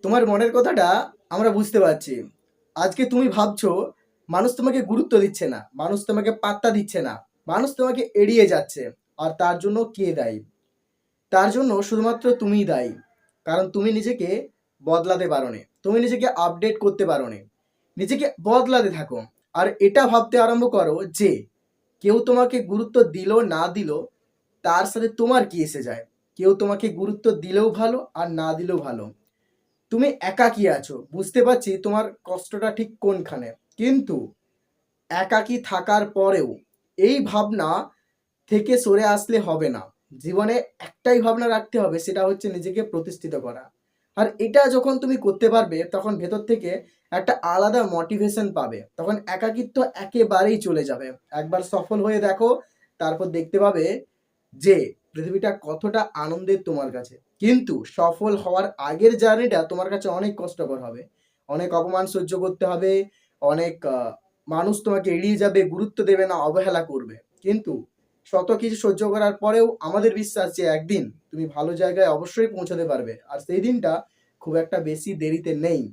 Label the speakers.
Speaker 1: তোমার মনের কথাটা আমরা বুঝতে পারছি। আজকে তুমি ভাবছো মানুষ তোমাকে গুরুত্ব দিচ্ছে না, মানুষ তোমাকে পাত্তা দিচ্ছে না, মানুষ তোমাকে এড়িয়ে যাচ্ছে। আর তার জন্য কে দায়ী? তার জন্য শুধুমাত্র তুমিই দায়ী। কারণ তুমি নিজেকে বদলাতে পারোনি, তুমি নিজেকে আপডেট করতে পারোনি। নিজেকে বদলাতে থাকো। আর এটা ভাবতে আরম্ভ করো যে কেউ তোমাকে গুরুত্ব দিল না দিল তার সাথে তোমার কি এসে যায়। কেউ তোমাকে গুরুত্ব দিলেও ভালো আর না দিলেও ভালো। তুমি একাকী আছো, বুঝতে পারছি তোমার কষ্টটা ঠিক কোনখানে। কিন্তু একাকী থাকার পরেও এই ভাবনা থেকে সরে আসলে হবে না। জীবনে একটাই ভাবনা রাখতে হবে, সেটা হচ্ছে নিজেকে প্রতিষ্ঠিত করা। আর এটা যখন তুমি করতে পারবে তখন ভেতর থেকে একটা আলাদা মোটিভেশন পাবে, তখন একাকিত্ব একেবারেই চলে যাবে। একবার সফল হয়ে দেখো, তারপর দেখতে পাবে যে পৃথিবীটা কতটা আনন্দের তোমার কাছে। কিন্তু সফল হওয়ার আগের জার্নিটা তোমার কাছে অনেক কষ্টকর হবে। অনেক অপমান সহ্য করতে হবে, অনেক মানুষ তোমাকে এড়িয়ে যাবে, গুরুত্ব দেবে না, অবহেলা করবে। কিন্তু শত কিছু সহ্য করার পরেও আমাদের বিশ্বাস যে একদিন তুমি ভালো জায়গায় অবশ্যই পৌঁছাতে পারবে। আর সেই দিনটা খুব একটা বেশি দেরিতে নেই।